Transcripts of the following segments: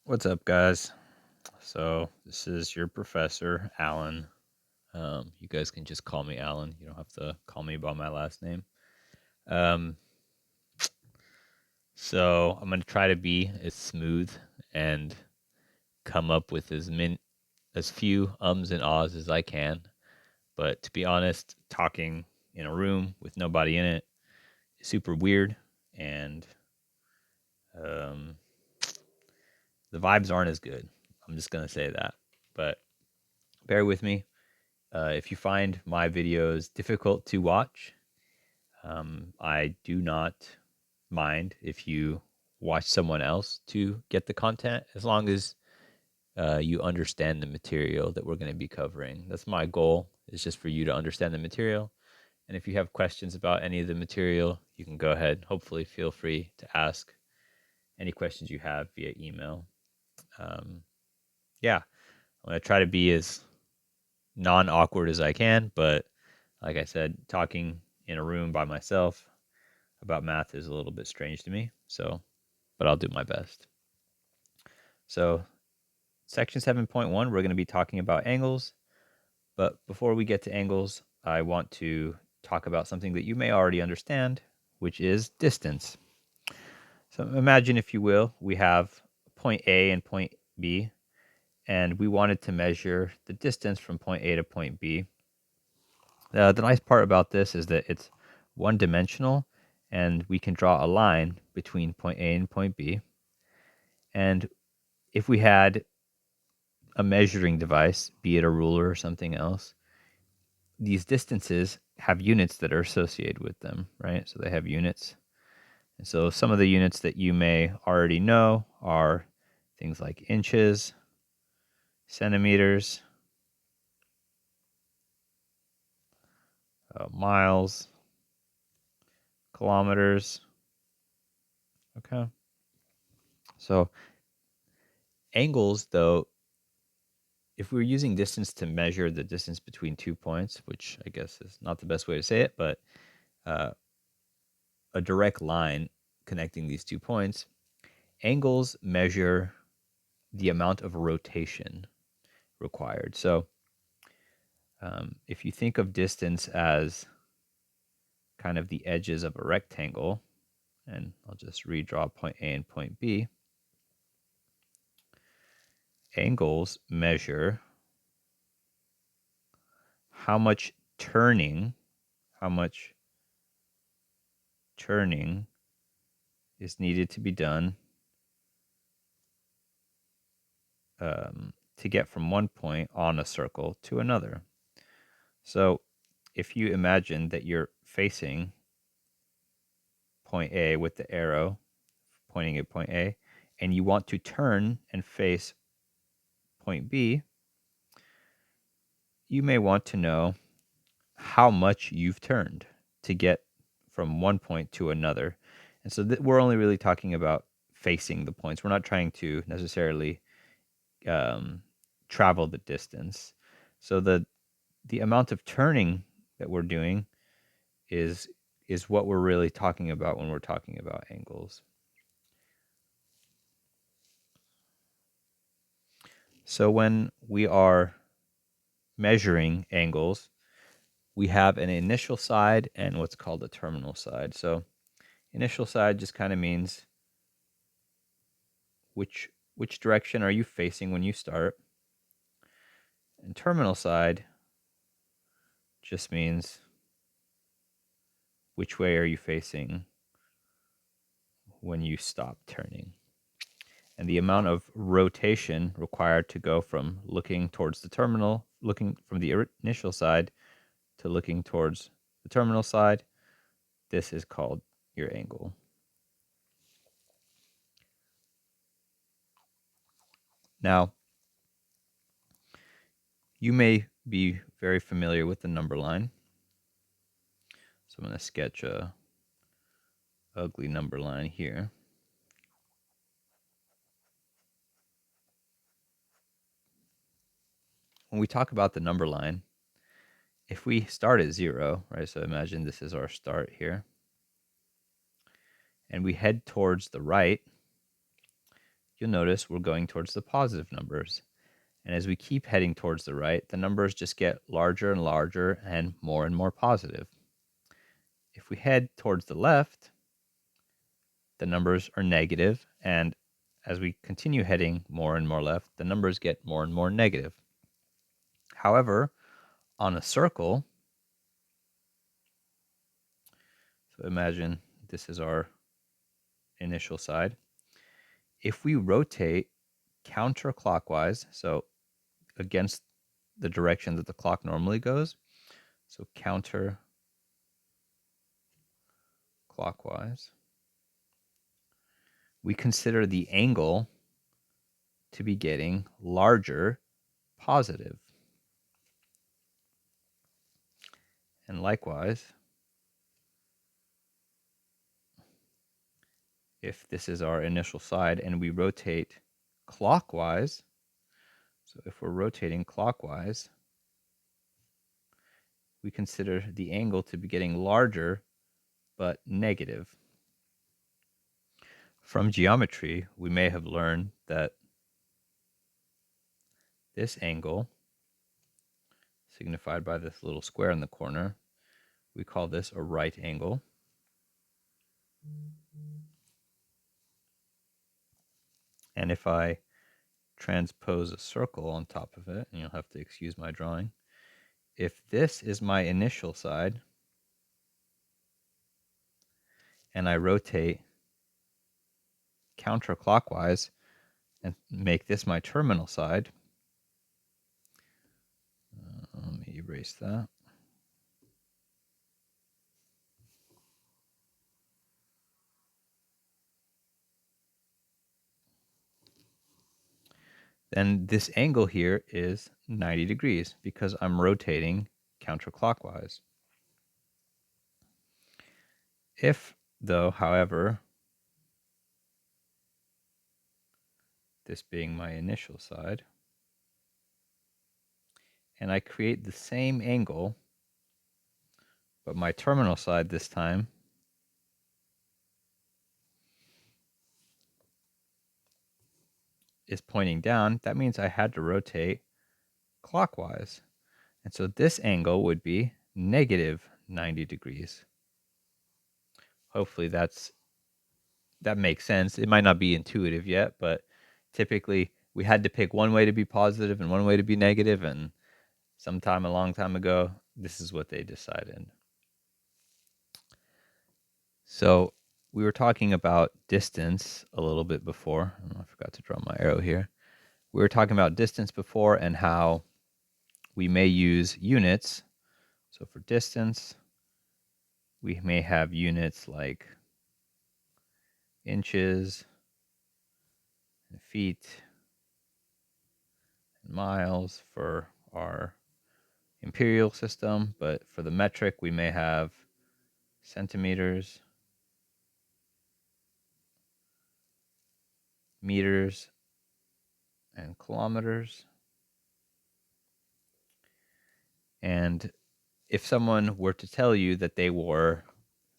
What's up, guys? So this is your professor, Alan. You guys can just call me Alan. You don't have to call me by my last name. Um, so I'm gonna try to be as smooth and come up with as few ums and ahs as I can. But to be honest, talking in a room with nobody in it is super weird, and um, the vibes aren't as good. I'm just gonna say that. But bear with me. If you find my videos difficult to watch, I do not mind if you watch someone else to get the content, as long as you understand the material that we're going to be covering. That's my goal, is just for you to understand the material. And if you have questions about any of the material, you can go ahead. Hopefully, feel free to ask any questions you have via email. Um, yeah, I'm going to try to be as non awkward as I can, but like I said, talking in a room by myself about math is a little bit strange to me. So, but I'll do my best. So, section 7.1, we're going to be talking about angles. But before we get to angles, I want to talk about something that you may already understand, which is distance. So, imagine, if you will, we have point A and point B, and we wanted to measure the distance from point A to point B. The nice part about this is that it's one dimensional, and we can draw a line between point A and point B. And if we had a measuring device, be it a ruler or something else, these distances have units that are associated with them, right? So they have units. And so some of the units that you may already know are things like inches, centimeters, miles, kilometers. Okay. So angles, though, if we're using distance to measure the distance between 2 points, which I guess is not the best way to say it, but uh, a direct line connecting these 2 points, angles measure the amount of rotation required. So if you think of distance as kind of the edges of a rectangle, and I'll just redraw point A and point B, angles measure how much turning is needed to be done to get from one point on a circle to another. So if you imagine that you're facing point A with the arrow pointing at point A, and you want to turn and face point B, you may want to know how much you've turned to get from one point to another. And so we're only really talking about facing the points. We're not trying to necessarily travel the distance. So the amount of turning that we're doing is what we're really talking about when we're talking about angles. So when we are measuring angles, we have an initial side and what's called a terminal side. So initial side just kind of means which direction are you facing when you start. And terminal side just means which way are you facing when you stop turning. And the amount of rotation required to go from looking towards the terminal, looking from the initial side to looking towards the terminal side, this is called your angle. Now, you may be very familiar with the number line. So I'm going to sketch a ugly number line here. When we talk about the number line, if we start at 0, right, so imagine this is our start here, and we head towards the right, you'll notice we're going towards the positive numbers. And as we keep heading towards the right, the numbers just get larger and larger and more positive. If we head towards the left, the numbers are negative, and as we continue heading more and more left, the numbers get more and more negative. However, on a circle, so imagine this is our initial side. If we rotate counterclockwise, so against the direction that the clock normally goes, so counterclockwise, we consider the angle to be getting larger, positive. And likewise, if this is our initial side and we rotate clockwise, so if we're rotating clockwise, we consider the angle to be getting larger but negative. From geometry, we may have learned that this angle, signified by this little square in the corner, we call this a right angle. And if I transpose a circle on top of it, and you'll have to excuse my drawing, if this is my initial side, and I rotate counterclockwise and make this my terminal side, let me erase that. Then this angle here is 90 degrees because I'm rotating counterclockwise. If, though, however, this being my initial side, and I create the same angle, but my terminal side this time is pointing down, that means I had to rotate clockwise. And so this angle would be negative 90 degrees. Hopefully that makes sense. It might not be intuitive yet, but typically we had to pick one way to be positive and one way to be negative, and sometime a long time ago, this is what they decided. So we were talking about distance a little bit before. I forgot to draw my arrow here. We were talking about distance before and how we may use units. So for distance, we may have units like inches, and feet, and miles for our imperial system, but for the metric, we may have centimeters, meters, and kilometers. And if someone were to tell you that they were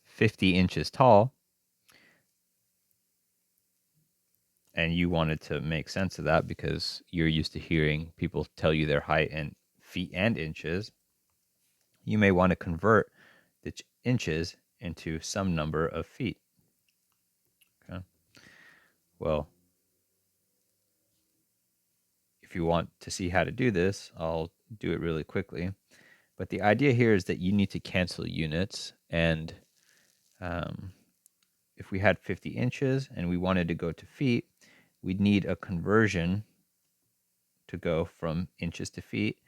50 inches tall, and you wanted to make sense of that because you're used to hearing people tell you their height in feet and inches, you may want to convert the inches into some number of feet. Okay. Well, if you want to see how to do this, I'll do it really quickly. But the idea here is that you need to cancel units. And if we had 50 inches and we wanted to go to feet, we'd need a conversion to go from inches to feet.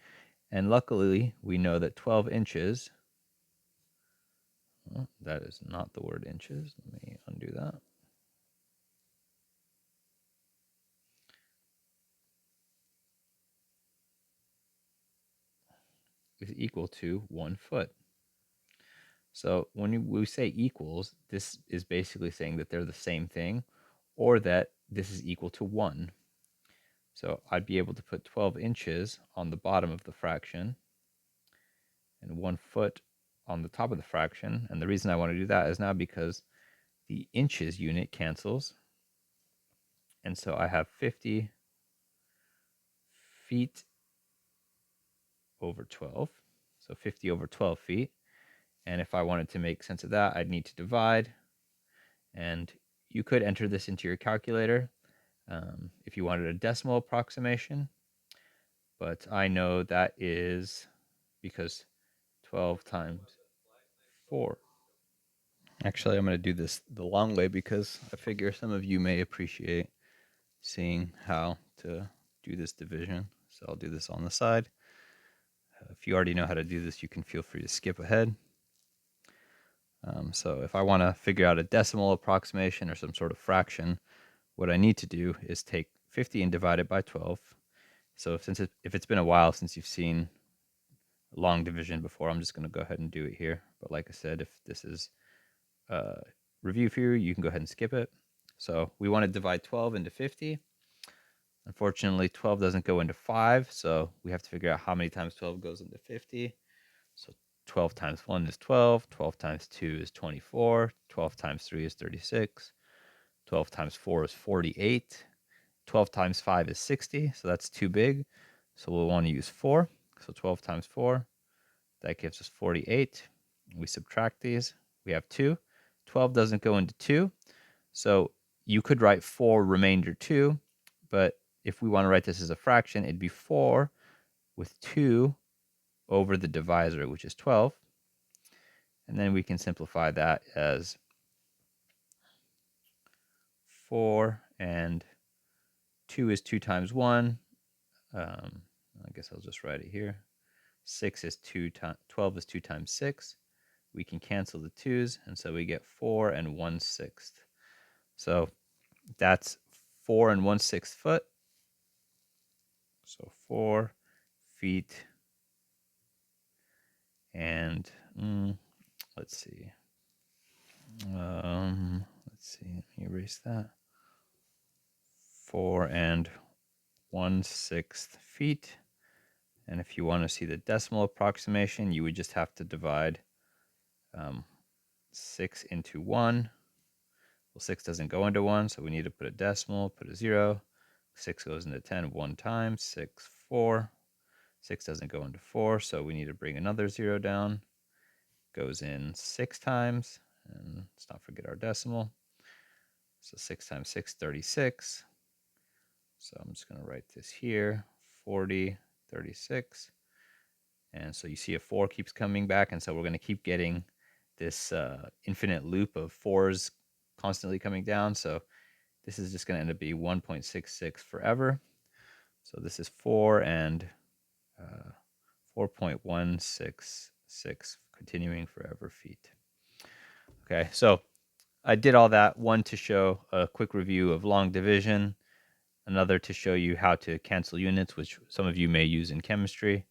And luckily, we know that 12 inches, well, that is not the word inches. Let me undo that. Is equal to 1 foot. So when we say equals, this is basically saying that they're the same thing, or that this is equal to 1. So I'd be able to put 12 inches on the bottom of the fraction and 1 foot on the top of the fraction. And the reason I want to do that is now because the inches unit cancels, And so I have 50 feet over 12. So 50 over 12 feet. And if I wanted to make sense of that, I'd need to divide. And you could enter this into your calculator if you wanted a decimal approximation. But I know that is because 12 times 4. Actually, I'm going to do this the long way because I figure some of you may appreciate seeing how to do this division. So I'll do this on the side. If you already know how to do this, you can feel free to skip ahead. So if I want to figure out a decimal approximation or some sort of fraction, what I need to do is take 50 and divide it by 12. So if it's been a while since you've seen long division before, I'm just going to go ahead and do it here. But like I said, if this is review for you, you can go ahead and skip it. So we want to divide 12 into 50. Unfortunately, 12 doesn't go into 5, so we have to figure out how many times 12 goes into 50. So 12 times 1 is 12, 12 times 2 is 24, 12 times 3 is 36, 12 times 4 is 48, 12 times 5 is 60, so that's too big. So we'll want to use 4. So 12 times 4, that gives us 48. We subtract these, we have 2. 12 doesn't go into 2, so you could write 4 remainder 2, but if we want to write this as a fraction, it'd be 4 with 2 over the divisor, which is 12. And then we can simplify that as 4 and 2 is 2 times 1. I guess I'll just write it here. 6 is 2 times 12 is 2 times 6. We can cancel the 2's, and so we get 4 and 1/6. So that's 4 and 1/6 foot. So 4 feet and let's see. Let's see. Let me erase that. 4 and 1/6 feet. And if you want to see the decimal approximation, you would just have to divide 6 into 1. Well, 6 doesn't go into 1, so we need to put a decimal, put a 0. 6 goes into 10 one time, 6, 4. 6 doesn't go into 4, so we need to bring another 0 down. Goes in 6 times, and let's not forget our decimal. So 6 times 6, 36. So I'm just going to write this here, 40, 36. And so you see a 4 keeps coming back, and so we're going to keep getting this infinite loop of 4s constantly coming down. So this is just going to end up being 1.66 forever. So this is 4 and 4.166 continuing forever feet. Okay, so I did all that, one to show a quick review of long division, another to show you how to cancel units, which some of you may use in chemistry,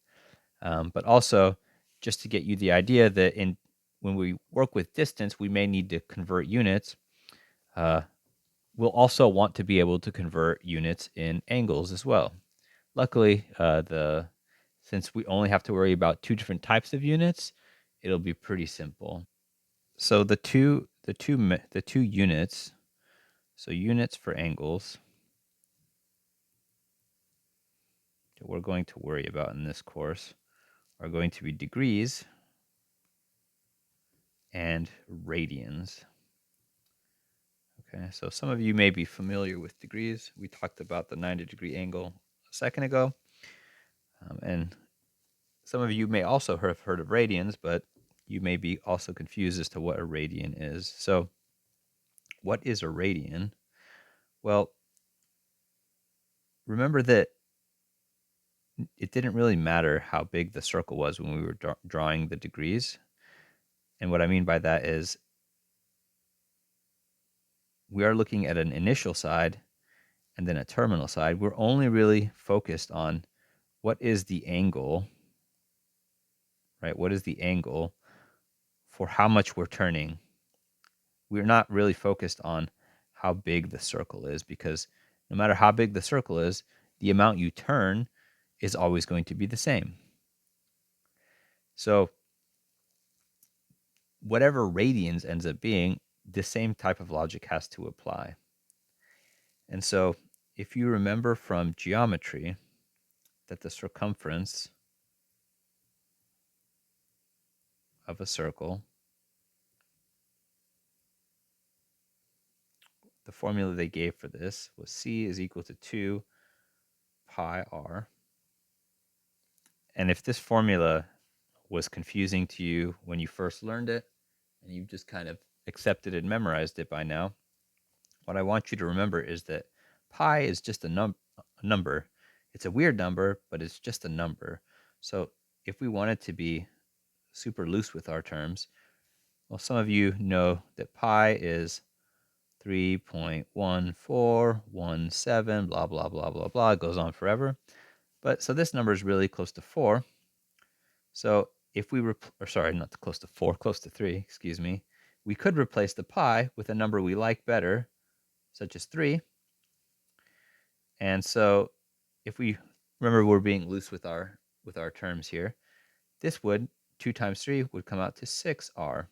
but also just to get you the idea that when we work with distance, we may need to convert units. We'll also want to be able to convert units in angles as well. Luckily, since we only have to worry about 2 different types of units, it'll be pretty simple. So the two units, so units for angles, that we're going to worry about in this course are going to be degrees and radians. Okay, so some of you may be familiar with degrees. We talked about the 90-degree angle a second ago. And some of you may also have heard of radians, but you may be also confused as to what a radian is. So what is a radian? Well, remember that it didn't really matter how big the circle was when we were drawing the degrees. And what I mean by that is we are looking at an initial side and then a terminal side. We're only really focused on what is the angle, right? What is the angle for how much we're turning? We're not really focused on how big the circle is, because no matter how big the circle is, the amount you turn is always going to be the same. So whatever radians ends up being, the same type of logic has to apply. And so if you remember from geometry that the circumference of a circle, the formula they gave for this was C is equal to 2 pi r. And if this formula was confusing to you when you first learned it, and you've just kind of accepted and memorized it by now, what I want you to remember is that pi is just a number. It's a weird number, but it's just a number. So if we wanted to be super loose with our terms, well, some of you know that pi is 3.1417, blah, blah, blah, blah, blah. It goes on forever. But so this number is really close to 4. So if we, sorry, not close to 4, close to 3, excuse me, we could replace the pi with a number we like better, such as 3. And so if we remember, we're being loose with our terms here, this would 2 times 3 would come out to 6r.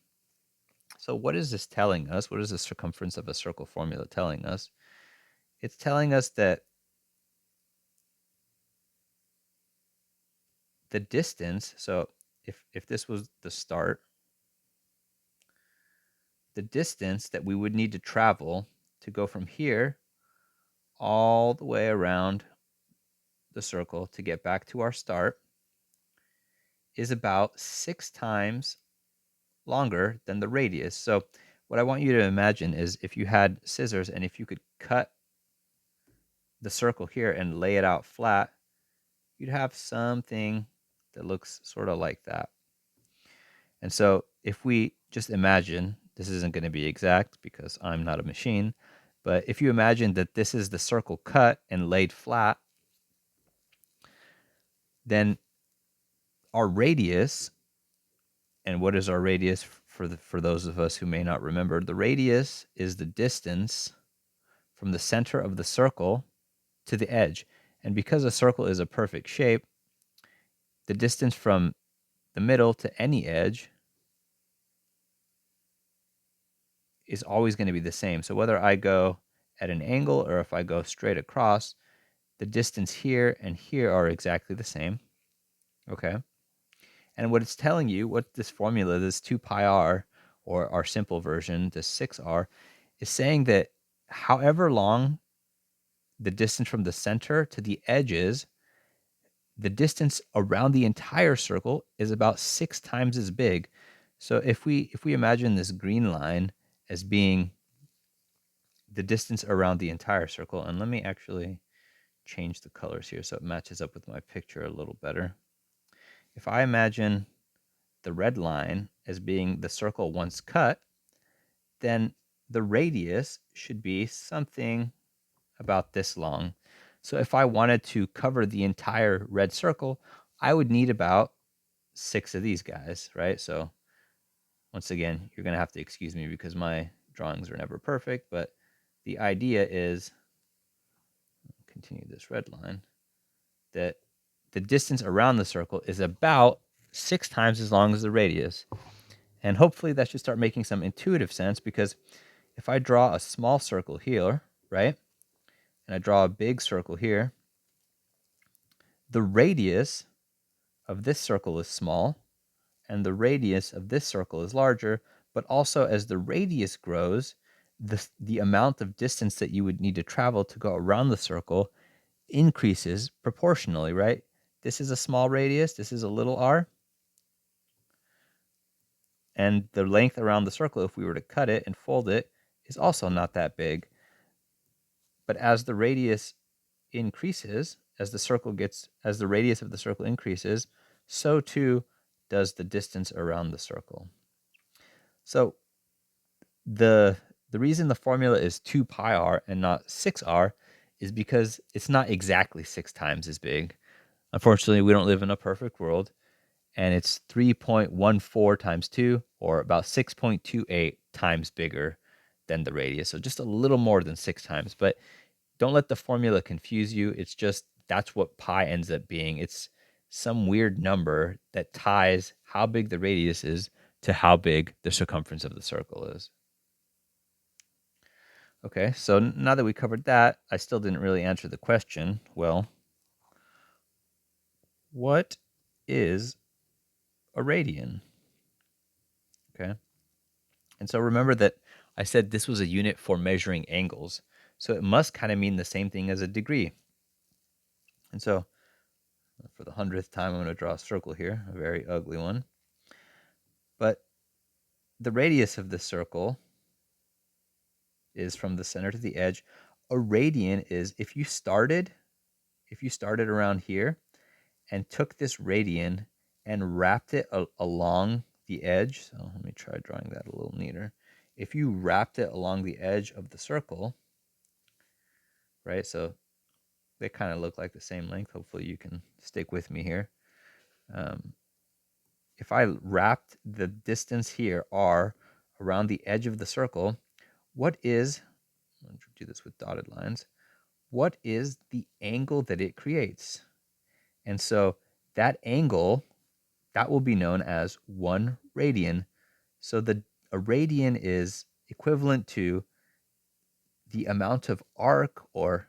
So what is this telling us? What is the circumference of a circle formula telling us? It's telling us that the distance, so if this was the start, the distance that we would need to travel to go from here all the way around the circle to get back to our start is about 6 times longer than the radius. So what I want you to imagine is if you had scissors and if you could cut the circle here and lay it out flat, you'd have something that looks sort of like that. And so if we just imagine, this isn't going to be exact because I'm not a machine, but if you imagine that this is the circle cut and laid flat, then our radius, and what is our radius for those of us who may not remember? The radius is the distance from the center of the circle to the edge. And because a circle is a perfect shape, the distance from the middle to any edge is always going to be the same. So whether I go at an angle or if I go straight across, the distance here and here are exactly the same. Okay. And what it's telling you, what this formula, this 2 pi r, or our simple version, the 6r, is saying that however long the distance from the center to the edges, the distance around the entire circle is about 6 times as big. So if we imagine this green line as being the distance around the entire circle, and let me actually change the colors here so it matches up with my picture a little better. If I imagine the red line as being the circle once cut, then the radius should be something about this long. So if I wanted to cover the entire red circle, I would need about 6 of these guys, right? So once again, you're going to have to excuse me because my drawings are never perfect, but the idea is, continue this red line, that the distance around the circle is about 6 times as long as the radius. And hopefully that should start making some intuitive sense, because if I draw a small circle here, right, and I draw a big circle here, the radius of this circle is small and the radius of this circle is larger, but also as the radius grows, the amount of distance that you would need to travel to go around the circle increases proportionally, right? This is a small radius, this is a little r, and the length around the circle, if we were to cut it and fold it, is also not that big. But as the radius increases, as the radius of the circle increases, so too does the distance around the circle. So the reason the formula is 2 pi r and not 6r is because it's not exactly 6 times as big. Unfortunately, we don't live in a perfect world, and it's 3.14 times 2, or about 6.28 times bigger than the radius. So just a little more than 6 times. But don't let the formula confuse you. It's just that's what pi ends up being. It's some weird number that ties how big the radius is to how big the circumference of the circle is. Okay, so now that we covered that, I still didn't really answer the question. Well, what is a radian? Okay. And so remember that I said this was a unit for measuring angles. So it must kind of mean the same thing as a degree. And so for the 100th time, I'm going to draw a circle here, a very ugly one. But the radius of this circle is from the center to the edge. A radian is if you started around here and took this radian and wrapped it along the edge. So let me try drawing that a little neater. If you wrapped it along the edge of the circle, right? So they kind of look like the same length. Hopefully you can stick with me here. If I wrapped the distance here, r, around the edge of the circle, what is, I'm going to do this with dotted lines, what is the angle that it creates? And so that angle, that will be known as 1 radian. So a radian is equivalent to the amount of arc or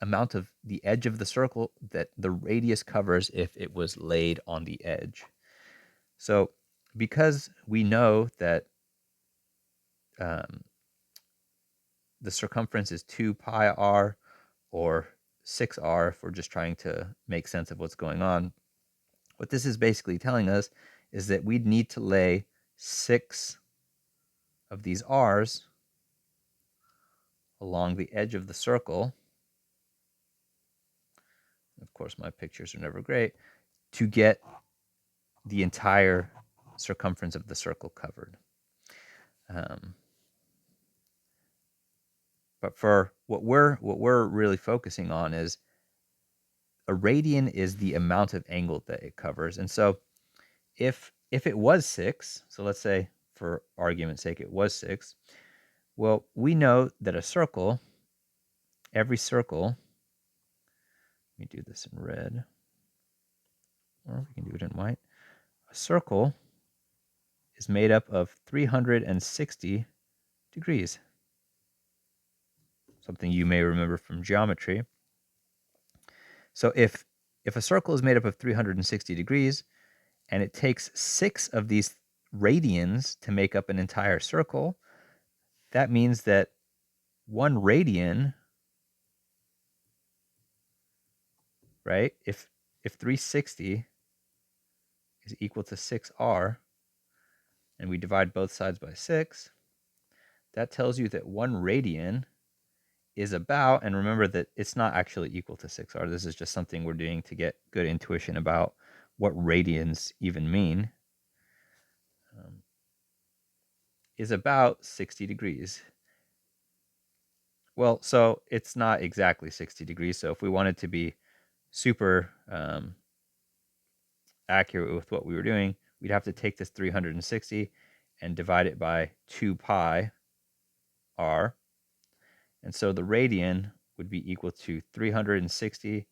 amount of the edge of the circle that the radius covers if it was laid on the edge. So because we know that the circumference is 2 pi r or 6r if we're just trying to make sense of what's going on, what this is basically telling us is that we'd need to lay 6 of these r's along the edge of the circle. Of course, my pictures are never great, to get the entire circumference of the circle covered. But for what we're really focusing on is a radian is the amount of angle that it covers. And so if it was 6, so let's say for argument's sake it was 6, well, we know that a circle, every circle, let me do this in red, or we can do it in white. A circle is made up of 360 degrees. Something you may remember from geometry. So if a circle is made up of 360 degrees and it takes 6 of these radians to make up an entire circle, that means that 1 radian, right? If 360 is equal to 6r and we divide both sides by 6, that tells you that 1 radian is about, and remember that it's not actually equal to 6r. This is just something we're doing to get good intuition about what radians even mean, is about 60 degrees. Well, so it's not exactly 60 degrees. So if we wanted to be super accurate with what we were doing, we'd have to take this 360 and divide it by 2 pi r. And so the radian would be equal to 360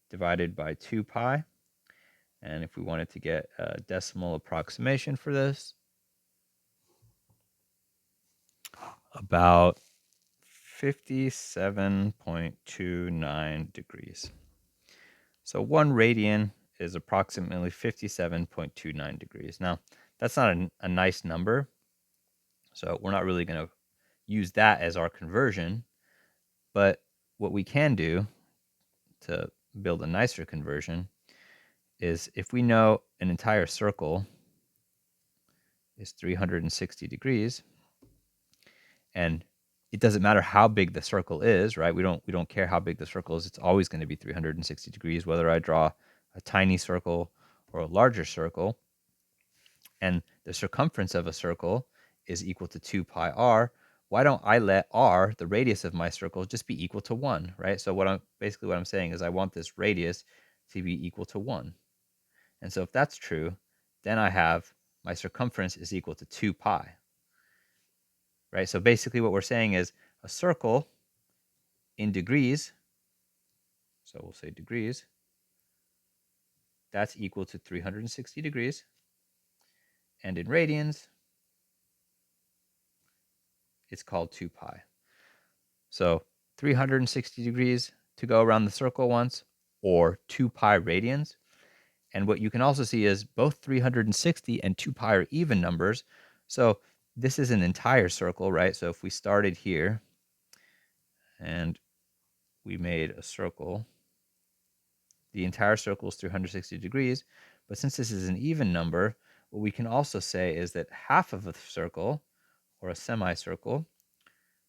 divided by 2 pi. And if we wanted to get a decimal approximation for this, about 57.29 degrees. So 1 radian is approximately 57.29 degrees. Now, that's not a nice number, so we're not really going to use that as our conversion, but what we can do to build a nicer conversion is if we know an entire circle is 360 degrees, and it doesn't matter how big the circle is, right? We don't care how big the circle is. It's always going to be 360 degrees, whether I draw a tiny circle or a larger circle. And the circumference of a circle is equal to 2 pi r. Why don't I let r, the radius of my circle, just be equal to 1, right? So what I'm saying is I want this radius to be equal to 1. And so if that's true, then I have my circumference is equal to 2 pi. Right? So basically what we're saying is a circle in degrees, so we'll say degrees, that's equal to 360 degrees. And in radians, it's called 2 pi. So 360 degrees to go around the circle once, or 2 pi radians. And what you can also see is both 360 and 2 pi are even numbers. So this is an entire circle, right? So if we started here and we made a circle, the entire circle is 360 degrees. But since this is an even number, what we can also say is that half of a circle, or a semicircle,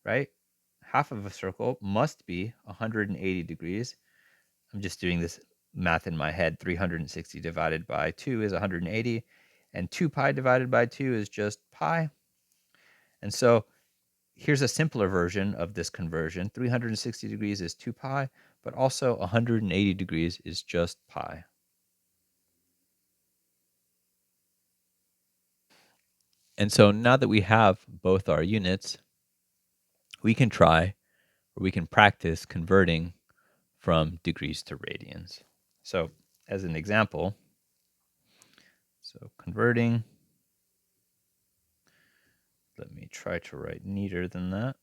right? Half of a circle must be 180 degrees. I'm just doing this math in my head. 360 divided by 2 is 180, and 2 pi divided by 2 is just pi. And so here's a simpler version of this conversion. 360 degrees is 2 pi, but also 180 degrees is just pi. And so now that we have both our units, we can try, or we can practice converting from degrees to radians. So as an example, so converting, let me try to write neater than that.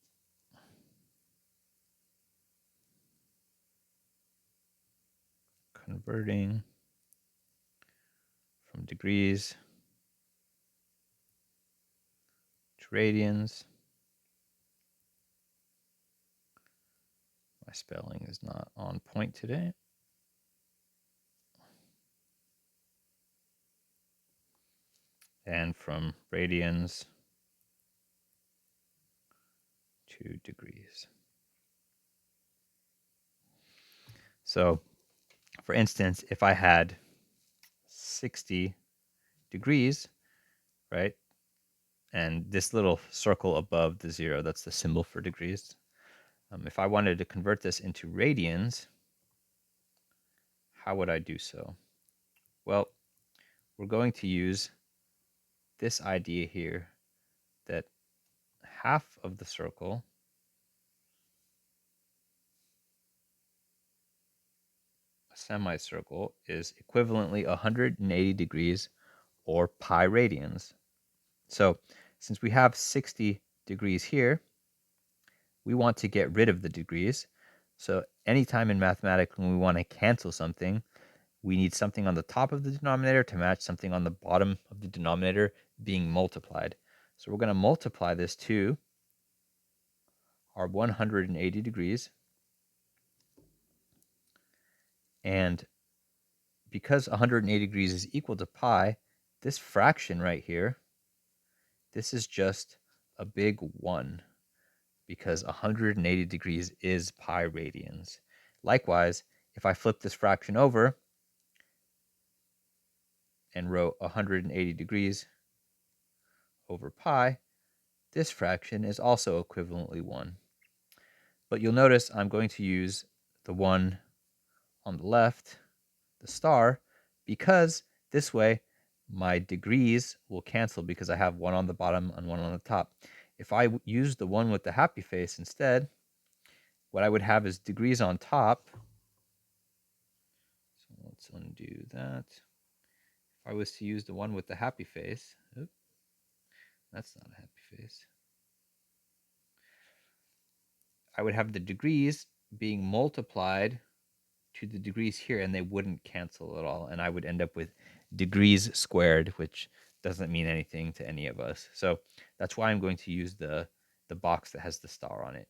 Converting from degrees to radians. My spelling is not on point today. And from radians to degrees. So, for instance, if I had 60 degrees, right, and this little circle above the 0, that's the symbol for degrees. If I wanted to convert this into radians, how would I do so? Well, we're going to use this idea here that half of the circle a semicircle is equivalently 180 degrees, or pi radians. So since we have 60 degrees here, we want to get rid of the degrees. So anytime in mathematics when we want to cancel something, we need something on the top of the denominator to match something on the bottom of the denominator being multiplied. So we're going to multiply this to our 180 degrees. And because 180 degrees is equal to pi, this fraction right here, this is just a big 1, because 180 degrees is pi radians. Likewise, if I flip this fraction over and wrote 180 degrees over pi, this fraction is also equivalently 1. But you'll notice I'm going to use the 1 on the left, the star, because this way my degrees will cancel because I have 1 on the bottom and 1 on the top. If I use the 1 with the happy face instead, what I would have is degrees on top. So let's undo that. If I was to use the 1 with the happy face, that's not a happy face. I would have the degrees being multiplied to the degrees here, and they wouldn't cancel at all. And I would end up with degrees squared, which doesn't mean anything to any of us. So that's why I'm going to use the box that has the star on it.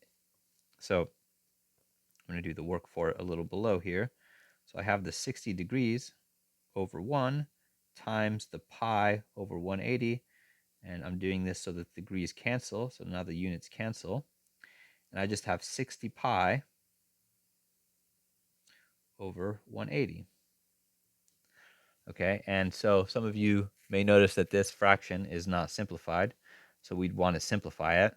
So I'm going to do the work for it a little below here. So I have the 60 degrees over 1 times the pi over 180. And I'm doing this so that the degrees cancel. So now the units cancel. And I just have 60 pi over 180. Okay, and so some of you may notice that this fraction is not simplified, so we'd want to simplify it.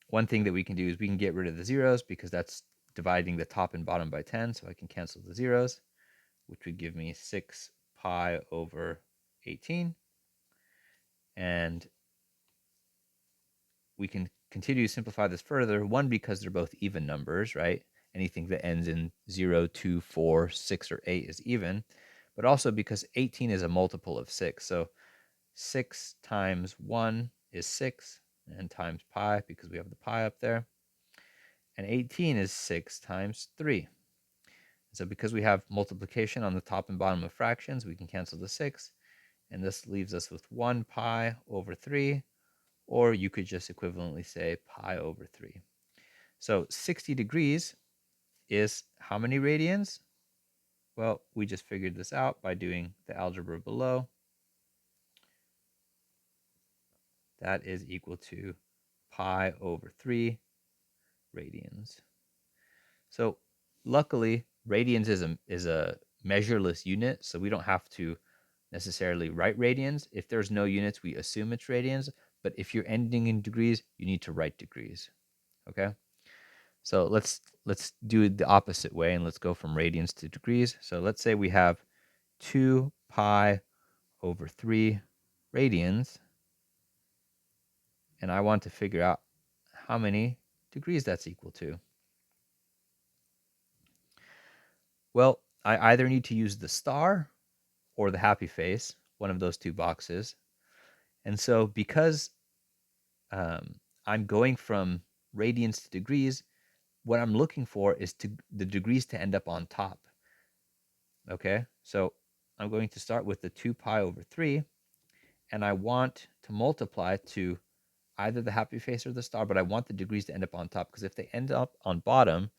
One thing that we can do is we can get rid of the zeros, because that's dividing the top and bottom by 10, so I can cancel the zeros, which would give me 6 pi over 18. And we can continue to simplify this further, one, because they're both even numbers, right? Anything that ends in 0, 2, 4, 6, or 8 is even, but also because 18 is a multiple of 6. So 6 times 1 is 6, and times pi, because we have the pi up there. And 18 is 6 times 3. So because we have multiplication on the top and bottom of fractions, we can cancel the 6. And this leaves us with 1 pi over 3. Or you could just equivalently say pi over 3. So 60 degrees is how many radians? Well, we just figured this out by doing the algebra below. That is equal to pi over 3 radians. So luckily, radians is a measureless unit, so we don't have to necessarily write radians. If there's no units, we assume it's radians. But if you're ending in degrees, you need to write degrees. Okay? So let's do it the opposite way, and let's go from radians to degrees. So let's say we have 2 pi over 3 radians, and I want to figure out how many degrees that's equal to. Well, I either need to use the star or the happy face, one of those two boxes. And so because I'm going from radians to degrees, what I'm looking for is the degrees to end up on top. Okay, so I'm going to start with the 2 pi over 3, and I want to multiply to either the happy face or the star, but I want the degrees to end up on top, because if they end up on bottom,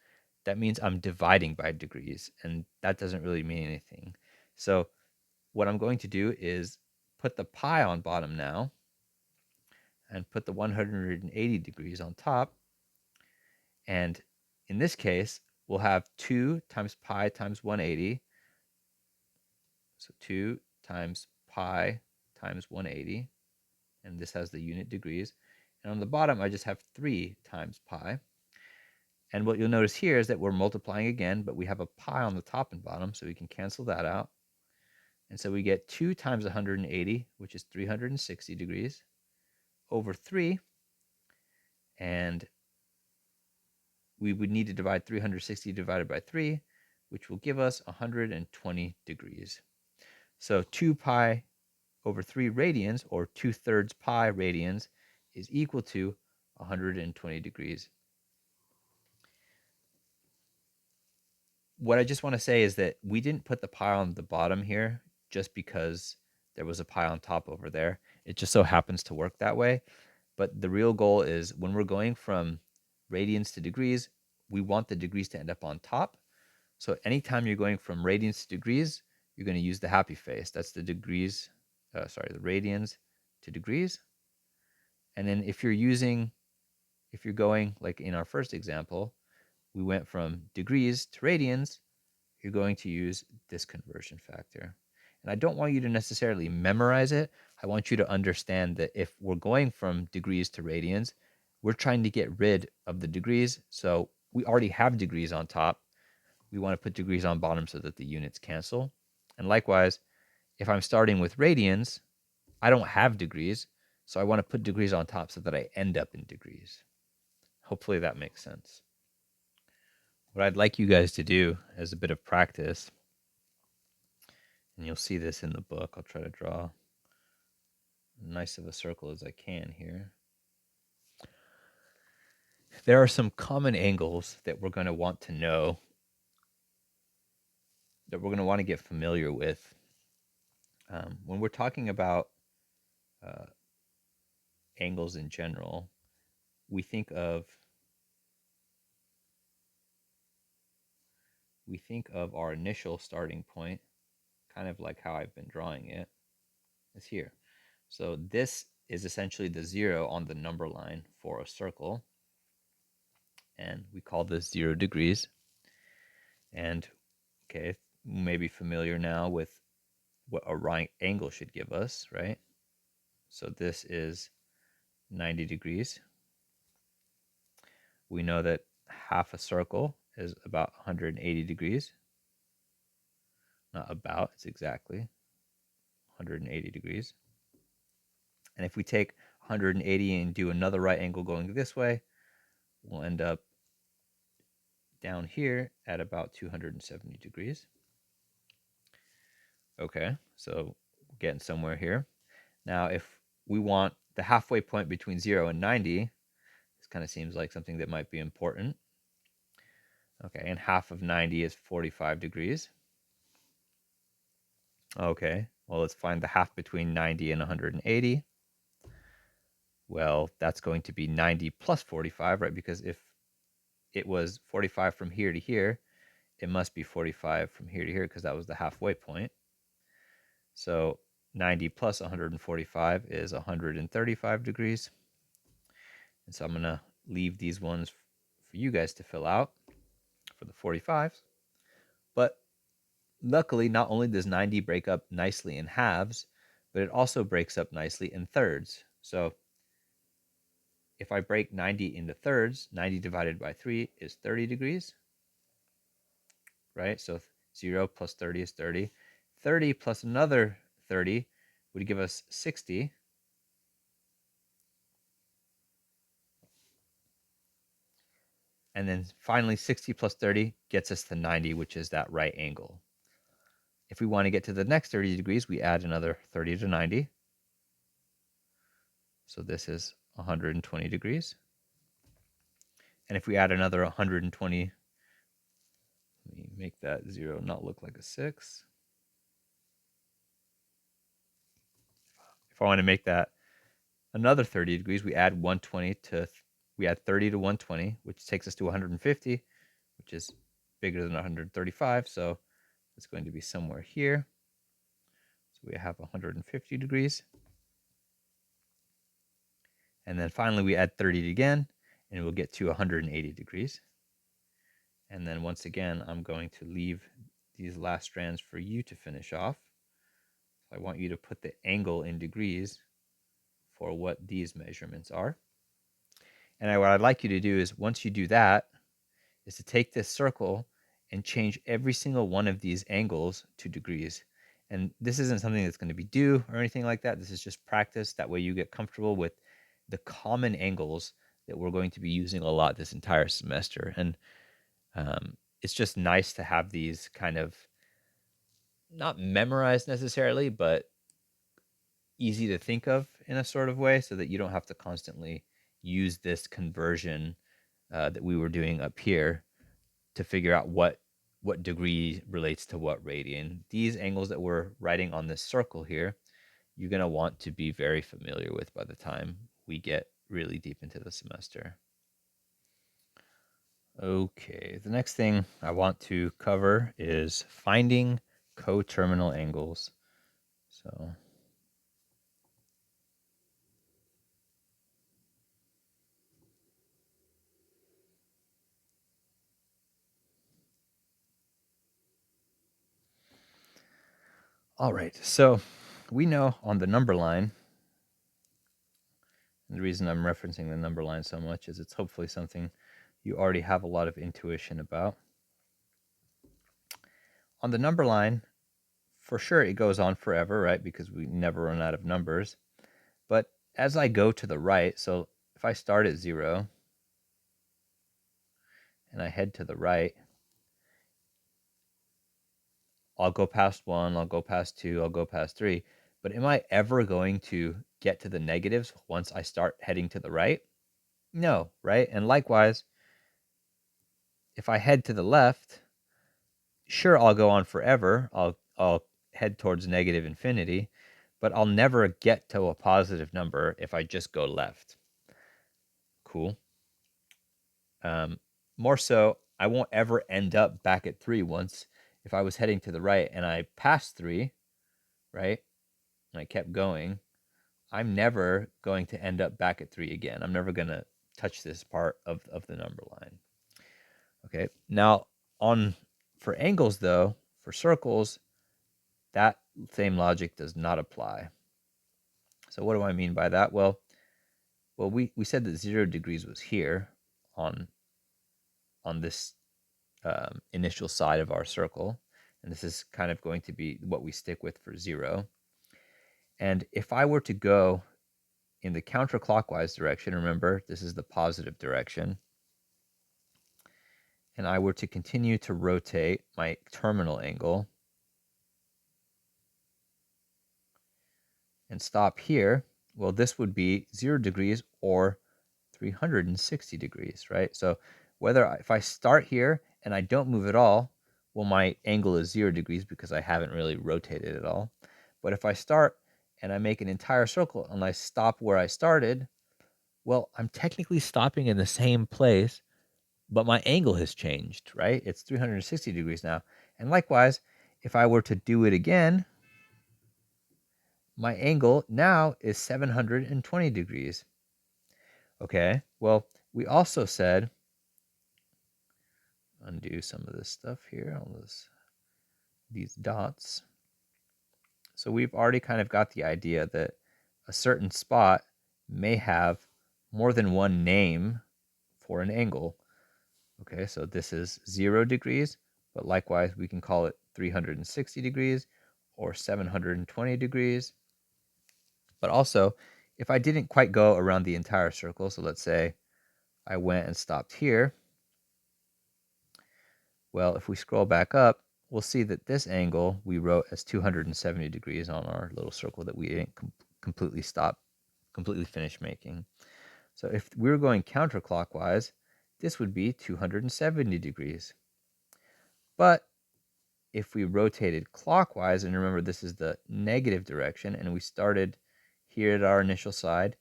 that means I'm dividing by degrees, and that doesn't really mean anything. So what I'm going to do is put the pi on bottom now, and put the 180 degrees on top. And in this case, we'll have 2 times pi times 180. So 2 times pi times 180. And this has the unit degrees. And on the bottom, I just have 3 times pi. And what you'll notice here is that we're multiplying again, but we have a pi on the top and bottom, so we can cancel that out. And so we get 2 times 180, which is 360 degrees, over 3. And we would need to divide 360 divided by 3, which will give us 120 degrees. So 2 pi over 3 radians, or 2/3 pi radians, is equal to 120 degrees. What I just want to say is that we didn't put the pi on the bottom here just because there was a pi on top over there. It just so happens to work that way. But the real goal is when we're going from radians to degrees, we want the degrees to end up on top. So anytime you're going from radians to degrees, you're going to use the happy face. That's the degrees, the radians to degrees. And then if you're going, like in our first example, we went from degrees to radians, you're going to use this conversion factor. And I don't want you to necessarily memorize it. I want you to understand that if we're going from degrees to radians, we're trying to get rid of the degrees. So we already have degrees on top. We want to put degrees on bottom so that the units cancel. And likewise, if I'm starting with radians, I don't have degrees, so I want to put degrees on top so that I end up in degrees. Hopefully that makes sense. What I'd like you guys to do as a bit of practice, and you'll see this in the book, I'll try to draw as nice of a circle as I can here. There are some common angles that we're going to want to know, that we're going to want to get familiar with. When we're talking about angles in general, we think of our initial starting point, kind of like how I've been drawing it, is here. So this is essentially the 0 on the number line for a circle, and we call this 0 degrees. And okay, you may be familiar now with what a right angle should give us, right? So this is 90 degrees. We know that half a circle is about 180 degrees. Not about, it's exactly 180 degrees. And if we take 180 and do another right angle going this way, we'll end up down here at about 270 degrees. Okay, so we're getting somewhere here. Now, if we want the halfway point between 0 and 90, this kind of seems like something that might be important. Okay, and half of 90 is 45 degrees. Okay, well, let's find the half between 90 and 180. Well, that's going to be 90 plus 45, right? Because if it was 45 from here to here, it must be 45 from here to here because that was the halfway point. So 90 plus 145 is 135 degrees. And so I'm going to leave these ones for you guys to fill out for the 45s. But luckily, not only does 90 break up nicely in halves, but it also breaks up nicely in thirds. So if I break 90 into thirds, 90 divided by 3 is 30 degrees, right? So 0 plus 30 is 30. 30 plus another 30 would give us 60. And then finally, 60 plus 30 gets us to 90, which is that right angle. If we want to get to the next 30 degrees, we add another 30 to 90. So this is 120 degrees. And if we add another 120, let me make that 0 not look like a 6. If I want to make that another 30 degrees, we add 120 to, we add 30 to 120, which takes us to 150, which is bigger than 135. So it's going to be somewhere here. So we have 150 degrees. And then finally we add 30 again, and we'll get to 180 degrees. And then once again, I'm going to leave these last strands for you to finish off. So I want you to put the angle in degrees for what these measurements are. And what I'd like you to do is, once you do that, is to take this circle and change every single one of these angles to degrees. And this isn't something that's going to be due or anything like that. This is just practice. That way you get comfortable with the common angles that we're going to be using a lot this entire semester. And it's just nice to have these kind of not memorized necessarily, but easy to think of in a sort of way, so that you don't have to constantly use this conversion that we were doing up here to figure out what degree relates to what radian. These angles that we're writing on this circle here, you're going to want to be very familiar with by the time we get really deep into the semester. Okay, the next thing I want to cover is finding coterminal angles. So all right, so we know on the number line, and the reason I'm referencing the number line so much is it's hopefully something you already have a lot of intuition about. On the number line, for sure it goes on forever, right? Because we never run out of numbers. But as I go to the right, so if I start at 0 and I head to the right, I'll go past 1, I'll go past 2, I'll go past 3. But am I ever going to get to the negatives once I start heading to the right? No, right? And likewise, if I head to the left, sure, I'll go on forever. I'll head towards negative infinity, but I'll never get to a positive number if I just go left. Cool. More so, I won't ever end up back at 3 once. If I was heading to the right and I passed 3, right, and I kept going, I'm never going to end up back at 3 again. I'm never going to touch this part of the number line. Okay, now for angles though, for circles, that same logic does not apply. So what do I mean by that? Well, we said that 0 degrees was here on this initial side of our circle, and this is kind of going to be what we stick with for 0. And if I were to go in the counterclockwise direction, remember this is the positive direction, and I were to continue to rotate my terminal angle and stop here, well, this would be 0 degrees or 360 degrees, right? So if I start here and I don't move at all, well, my angle is 0 degrees because I haven't really rotated at all. But if I start and I make an entire circle and I stop where I started, well, I'm technically stopping in the same place, but my angle has changed, right? It's 360 degrees now. And likewise, if I were to do it again, my angle now is 720 degrees. Okay, well, we also said, undo some of this stuff here, all these dots. So we've already kind of got the idea that a certain spot may have more than one name for an angle. Okay, so this is 0 degrees, but likewise we can call it 360 degrees or 720 degrees. But also, if I didn't quite go around the entire circle, so let's say I went and stopped here, well, if we scroll back up, we'll see that this angle we wrote as 270 degrees on our little circle that we didn't completely finish making. So if we were going counterclockwise, this would be 270 degrees. But if we rotated clockwise, and remember this is the negative direction, and we started here at our initial side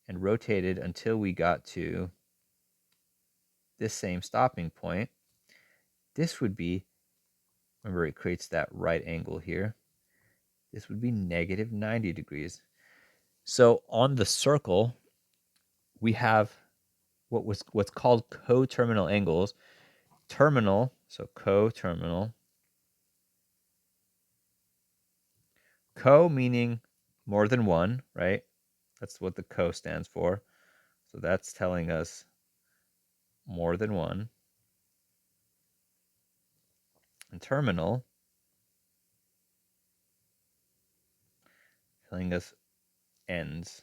and rotated until we got to this same stopping point, this would be, remember it creates that right angle here, this would be negative 90 degrees. So on the circle, we have what's called coterminal angles. Terminal, so coterminal. Co meaning more than one, right? That's what the co stands for. So that's telling us more than one. And terminal telling us ends.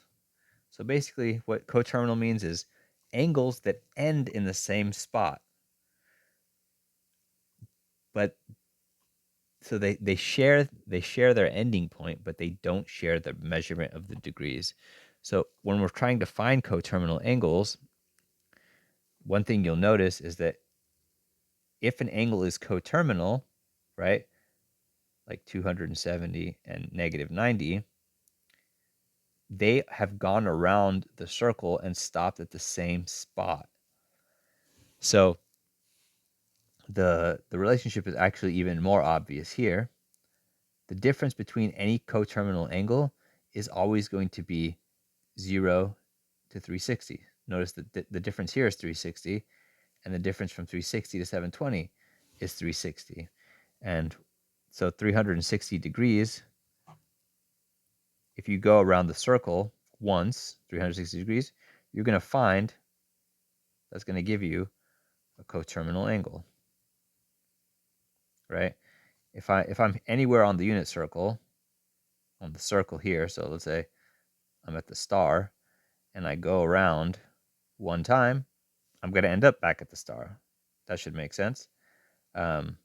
So basically what coterminal means is angles that end in the same spot. But so they share their ending point, but they don't share the measurement of the degrees. So when we're trying to find coterminal angles, one thing you'll notice is that if an angle is coterminal, right, like 270 and negative 90, they have gone around the circle and stopped at the same spot. So the relationship is actually even more obvious here. The difference between any coterminal angle is always going to be 0 to 360. Notice that the difference here is 360, and the difference from 360 to 720 is 360. And so 360 degrees, if you go around the circle once, 360 degrees, you're going to find that's going to give you a coterminal angle, right? If I'm anywhere on the unit circle, on the circle here, so let's say I'm at the star, and I go around one time, I'm going to end up back at the star. That should make sense. And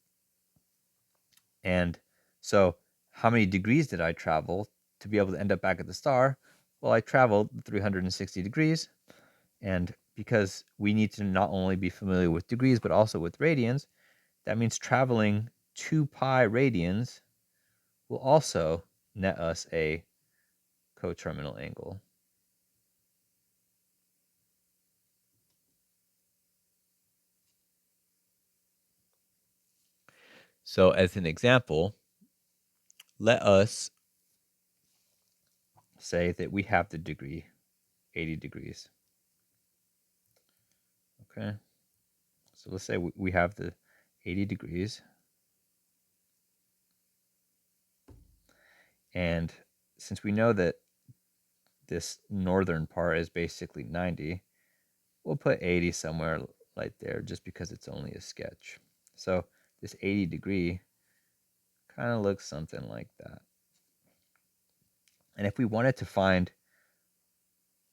so how many degrees did I travel to be able to end up back at the star? Well, I traveled 360 degrees. And because we need to not only be familiar with degrees, but also with radians, that means traveling 2 pi radians will also net us a coterminal angle. So as an example, let us say that we have the degree 80 degrees. Okay, so let's say we have the 80 degrees. And since we know that this northern part is basically 90, we'll put 80 somewhere right there just because it's only a sketch. So this 80 degree kind of looks something like that. And if we wanted to find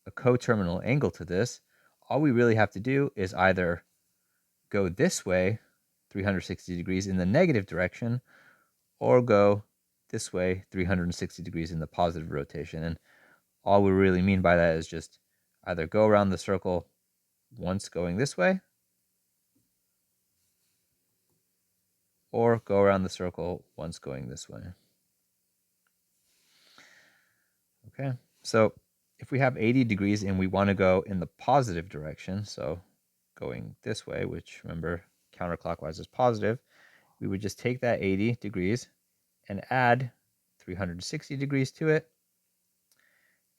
a coterminal angle to this, all we really have to do is either go this way, 360 degrees in the negative direction, or go this way, 360 degrees in the positive rotation. And all we really mean by that is just either go around the circle once going this way, or go around the circle once going this way. Okay, so if we have 80 degrees and we want to go in the positive direction, so going this way, which remember counterclockwise is positive, we would just take that 80 degrees and add 360 degrees to it,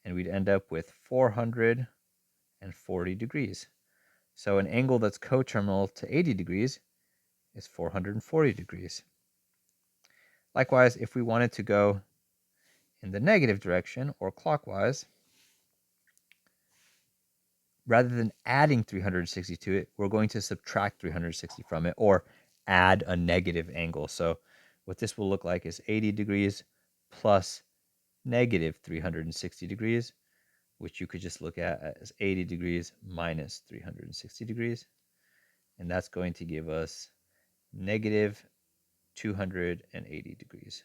and we'd end up with 440 degrees. So an angle that's coterminal to 80 degrees is 440 degrees. Likewise, if we wanted to go in the negative direction or clockwise, rather than adding 360 to it, we're going to subtract 360 from it or add a negative angle. So what this will look like is 80 degrees plus negative 360 degrees, which you could just look at as 80 degrees minus 360 degrees. And that's going to give us negative 280 degrees.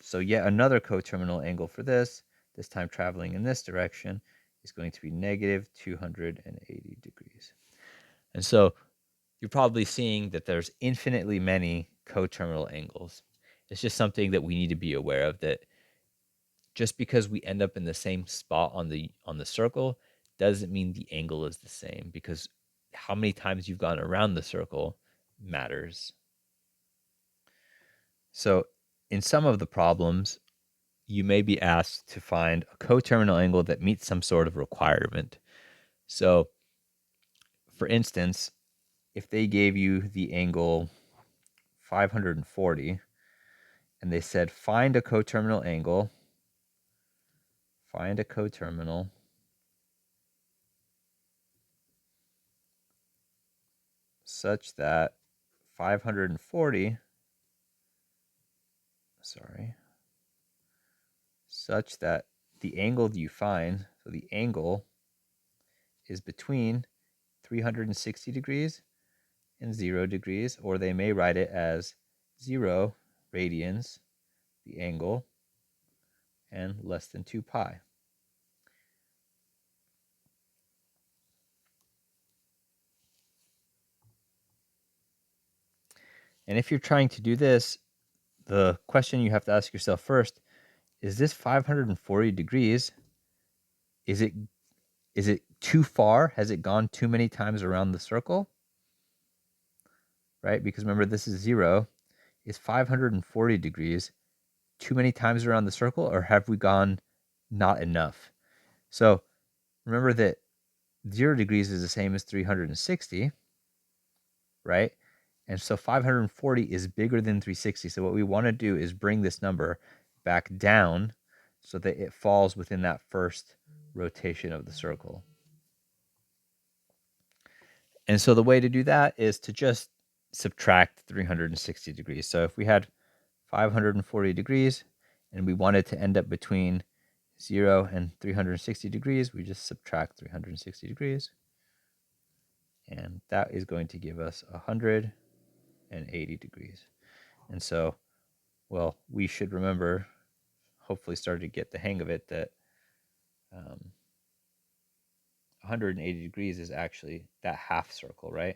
So yet another coterminal angle for this time traveling in this direction, is going to be negative 280 degrees. And so you're probably seeing that there's infinitely many coterminal angles. It's just something that we need to be aware of, that just because we end up in the same spot on the circle doesn't mean the angle is the same, because how many times you've gone around the circle matters. So in some of the problems, you may be asked to find a coterminal angle that meets some sort of requirement. So for instance, if they gave you the angle 540 and they said find a coterminal angle, find a coterminal such that 540, such that the angle that you find, so the angle is between 360 degrees and 0 degrees, or they may write it as 0 radians, the angle, and less than 2 pi. And if you're trying to do this, the question you have to ask yourself first, is this 540 degrees? Is it too far? Has it gone too many times around the circle? Right? Because remember, this is 0. Is 540 degrees too many times around the circle, or have we gone not enough? So remember that 0 degrees is the same as 360, right? And so 540 is bigger than 360. So what we want to do is bring this number back down so that it falls within that first rotation of the circle. And so the way to do that is to just subtract 360 degrees. So if we had 540 degrees and we wanted to end up between 0 and 360 degrees, we just subtract 360 degrees. And that is going to give us 180 degrees. And so, well, we should remember, hopefully start to get the hang of it, that 180 degrees is actually that half circle, right?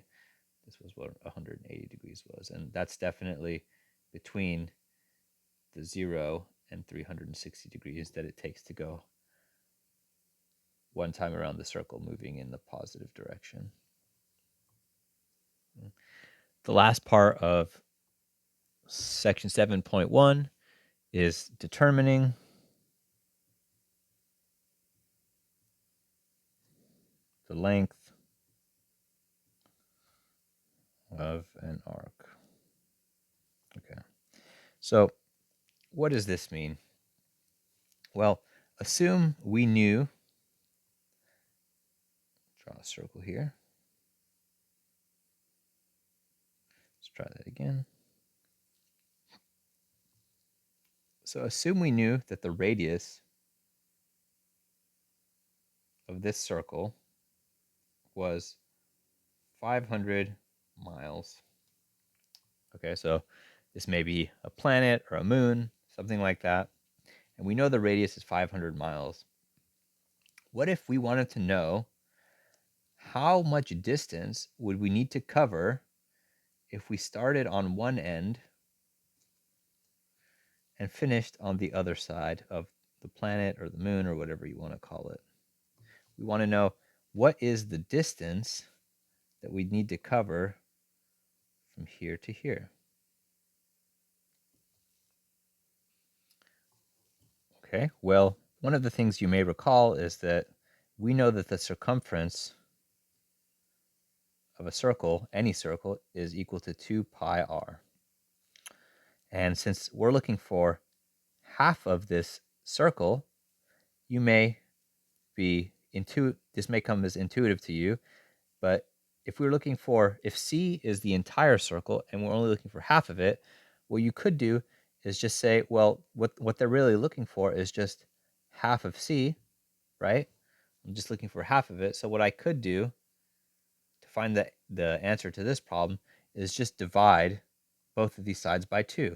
This was what 180 degrees was. And that's definitely between the 0 and 360 degrees that it takes to go one time around the circle, moving in the positive direction. The last part of section 7.1 is determining the length of an arc. Okay. So what does this mean? Well, assume we knew, draw a circle here. Let's try that again. So assume we knew that the radius of this circle was 500 miles. Okay, so this may be a planet or a moon, something like that. And we know the radius is 500 miles. What if we wanted to know how much distance would we need to cover if we started on one end and finished on the other side of the planet or the moon or whatever you want to call it. We want to know what is the distance that we need to cover from here to here. Okay, well, one of the things you may recall is that we know that the circumference of a circle, any circle, is equal to 2 pi r. And since we're looking for half of this circle, you may be this may come as intuitive to you, but if we're looking for, if C is the entire circle and we're only looking for half of it, what you could do is just say, well, what they're really looking for is just half of C, right? I'm just looking for half of it. So what I could do to find the answer to this problem is just divide both of these sides by 2.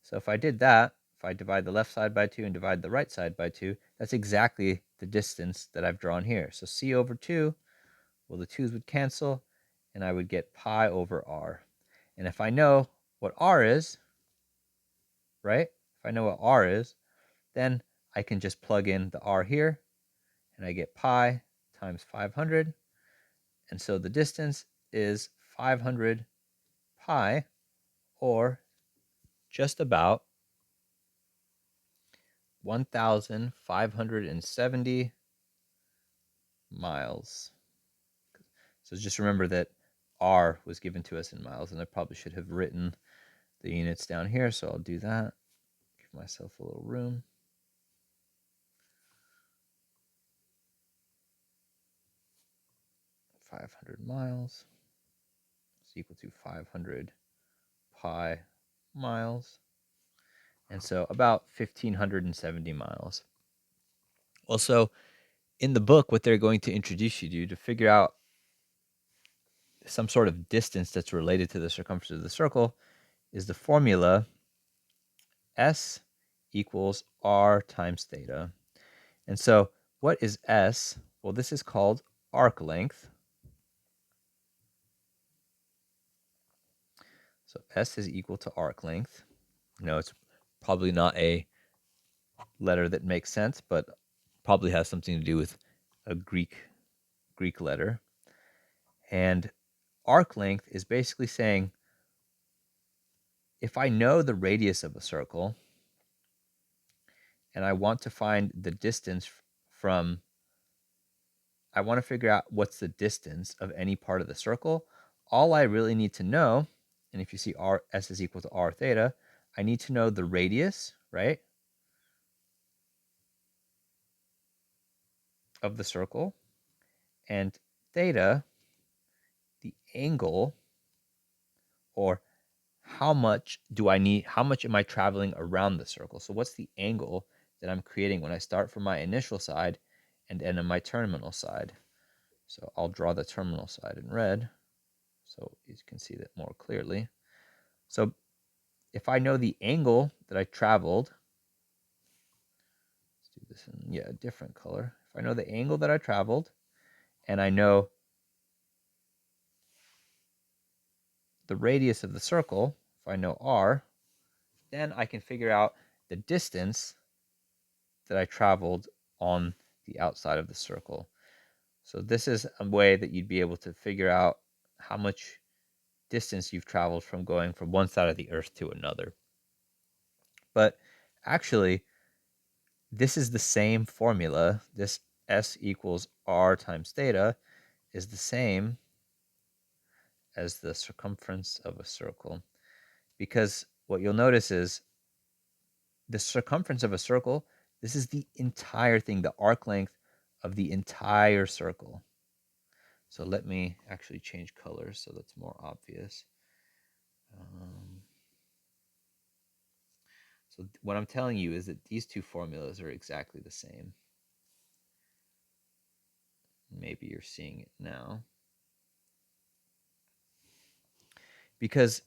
So if I did that, if I divide the left side by 2 and divide the right side by 2, that's exactly the distance that I've drawn here. So C over 2, well, the 2's would cancel, and I would get pi over r. And if I know what r is, right? If I know what r is, then I can just plug in the r here, and I get pi times 500. And so the distance is 500 pi, or just about 1,570 miles. So just remember that r was given to us in miles, and I probably should have written the units down here, so I'll do that. Give myself a little room. 500 miles is equal to 500 pi miles. And so about 1,570 miles. Also, in the book, what they're going to introduce you to figure out some sort of distance that's related to the circumference of the circle is the formula S equals R times theta. And so what is S? Well, this is called arc length. So S is equal to arc length. No, it's probably not a letter that makes sense, but probably has something to do with a Greek letter. And arc length is basically saying, if I know the radius of a circle and I want to find the distance from, I want to figure out what's the distance of any part of the circle, all I really need to know, and if you see S is equal to r theta, I need to know the radius, right, of the circle, and theta, the angle, or how much am I traveling around the circle? So what's the angle that I'm creating when I start from my initial side and end on my terminal side? So I'll draw the terminal side in red so you can see that more clearly. So if I know the angle that I traveled, let's do this in a different color. If I know the angle that I traveled and I know the radius of the circle, if I know r, then I can figure out the distance that I traveled on the outside of the circle. So this is a way that you'd be able to figure out how much distance you've traveled from going from one side of the earth to another. But actually, this is the same formula. This S equals R times theta is the same as the circumference of a circle. Because what you'll notice is the circumference of a circle, this is the entire thing, the arc length of the entire circle. So let me actually change colors so that's more obvious. So what I'm telling you is that these two formulas are exactly the same. Maybe you're seeing it now. Because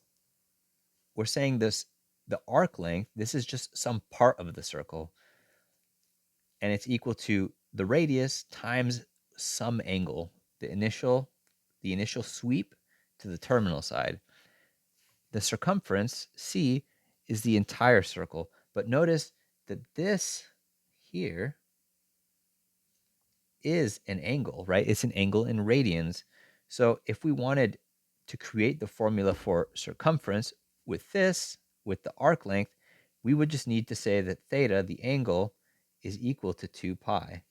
we're saying this, the arc length, this is just some part of the circle. And it's equal to the radius times some angle, the initial sweep to the terminal side. The circumference, C, is the entire circle. But notice that this here is an angle, right? It's an angle in radians. So if we wanted to create the formula for circumference with this, with the arc length, we would just need to say that theta, the angle, is equal to 2 pi.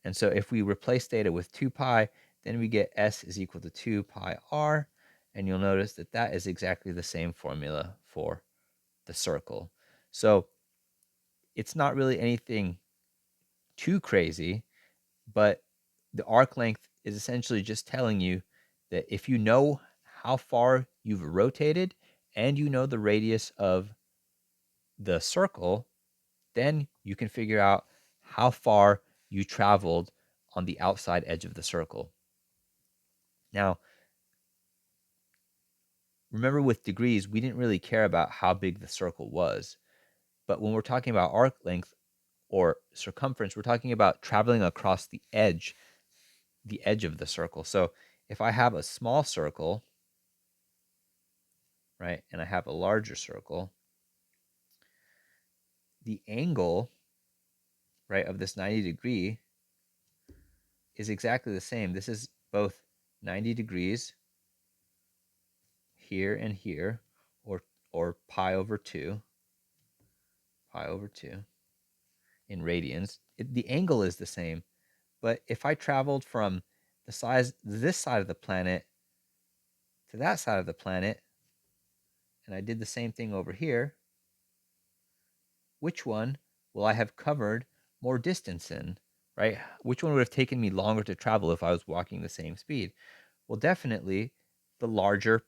And so if we replace theta with 2 pi, then we get S is equal to 2 pi r. And you'll notice that that is exactly the same formula for the circle. So it's not really anything too crazy, but the arc length is essentially just telling you that if you know how far you've rotated and you know the radius of the circle, then you can figure out how far you traveled on the outside edge of the circle. Now, remember with degrees, we didn't really care about how big the circle was. But when we're talking about arc length or circumference, we're talking about traveling across the edge of the circle. So if I have a small circle, right, and I have a larger circle, the angle, right, of this 90 degree is exactly the same. This is both 90 degrees here and here, or pi over 2 in radians. The angle is the same, but if I traveled from this side of the planet to that side of the planet, and I did the same thing over here, which one will I have covered more distance in, right? Which one would have taken me longer to travel if I was walking the same speed? Well, definitely the larger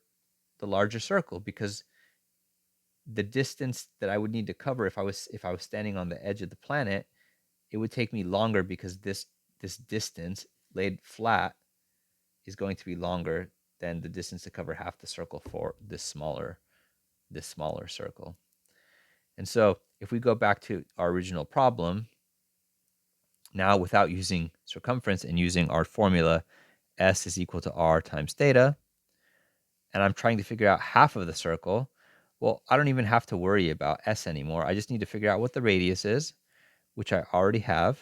circle, because the distance that I would need to cover if I was standing on the edge of the planet, it would take me longer because this distance laid flat is going to be longer than the distance to cover half the circle for this smaller circle. And so if we go back to our original problem, now without using circumference and using our formula, S is equal to R times theta, and I'm trying to figure out half of the circle, well, I don't even have to worry about S anymore. I just need to figure out what the radius is, which I already have,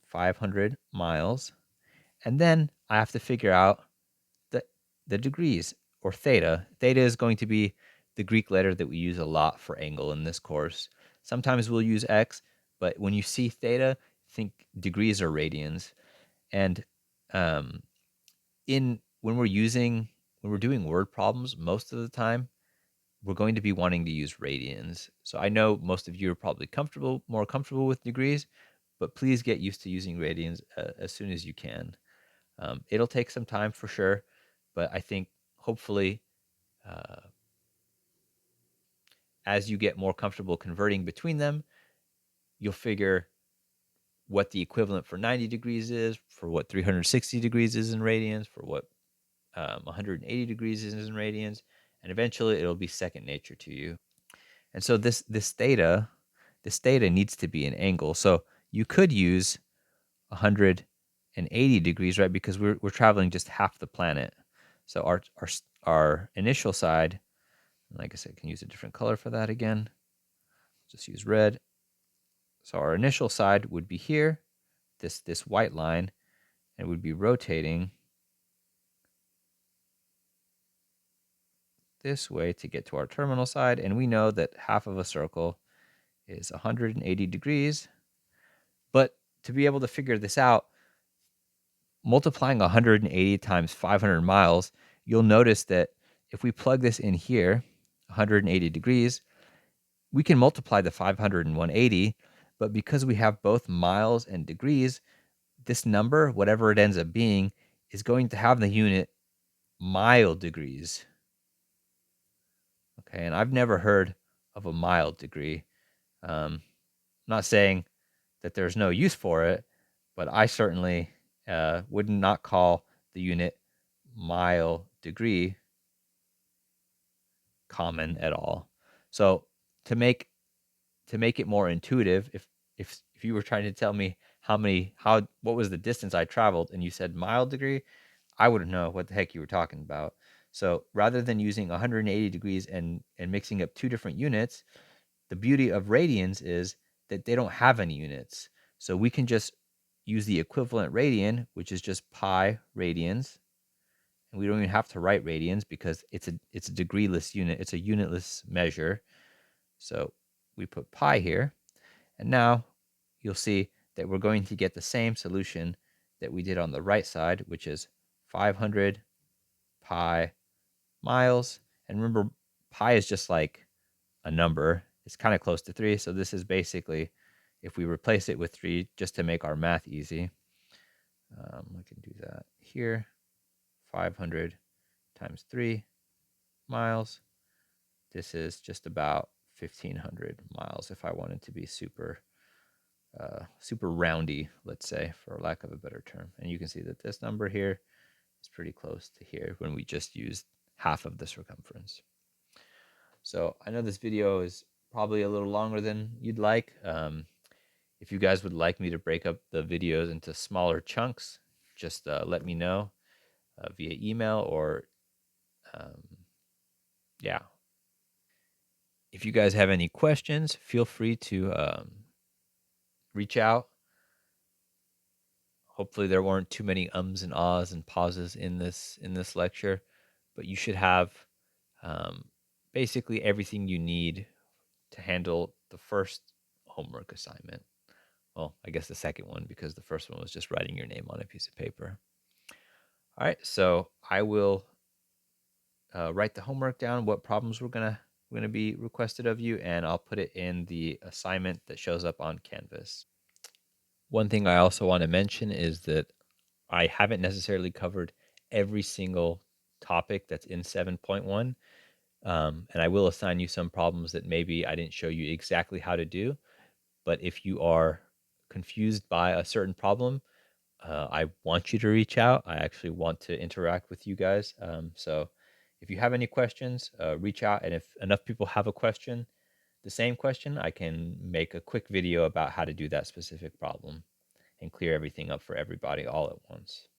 500 miles. And then I have to figure out the degrees, or theta. Theta is going to be the Greek letter that we use a lot for angle in this course. Sometimes we'll use x, but when you see theta, think degrees or radians. And when we're doing word problems, most of the time we're going to be wanting to use radians. So I know most of you are probably more comfortable with degrees, but please get used to using radians as soon as you can. It'll take some time for sure, but I think hopefully as you get more comfortable converting between them, you'll figure what the equivalent for 90 degrees is, for what 360 degrees is in radians, for what 180 degrees is in radians, and eventually it'll be second nature to you. And so this theta needs to be an angle. So you could use 180 degrees, right? Because we're traveling just half the planet. So our initial side, like I said, I can use a different color for that again. Just use red. So our initial side would be here, this white line, and would be rotating this way to get to our terminal side. And we know that half of a circle is 180 degrees. But to be able to figure this out, multiplying 180 times 500 miles, you'll notice that if we plug this in here, 180 degrees, we can multiply the 500 and 180, but because we have both miles and degrees, this number, whatever it ends up being, is going to have the unit mile degrees. Okay, and I've never heard of a mile degree. I'm not saying that there's no use for it, but I certainly would not call the unit mile degree common at all. So to make it more intuitive, if you were trying to tell me what was the distance I traveled and you said mile degree, I wouldn't know what the heck you were talking about. So rather than using 180 degrees and mixing up two different units, the beauty of radians is that they don't have any units. So we can just use the equivalent radian, which is just pi radians. And we don't even have to write radians because it's a degreeless unit. It's a unitless measure. So we put pi here. And now you'll see that we're going to get the same solution that we did on the right side, which is 500 pi miles. And remember, pi is just like a number. It's kind of close to 3. So this is basically, if we replace it with 3, just to make our math easy, we can do that here. 500 times 3 miles. This is just about 1,500 miles if I wanted to be super roundy, let's say, for lack of a better term. And you can see that this number here is pretty close to here when we just used half of the circumference. So I know this video is probably a little longer than you'd like. If you guys would like me to break up the videos into smaller chunks, just let me know via email or yeah. If you guys have any questions, feel free to reach out. Hopefully there weren't too many ums and ahs and pauses in this lecture, but you should have basically everything you need to handle the first homework assignment. Well, I guess the second one, because the first one was just writing your name on a piece of paper. All right, so I will write the homework down, what problems we're gonna be requested of you, and I'll put it in the assignment that shows up on Canvas. One thing I also want to mention is that I haven't necessarily covered every single topic that's in 7.1, and I will assign you some problems that maybe I didn't show you exactly how to do. But if you are confused by a certain problem, I want you to reach out. I actually want to interact with you guys. So if you have any questions, reach out. And if enough people have a question, the same question, I can make a quick video about how to do that specific problem and clear everything up for everybody all at once.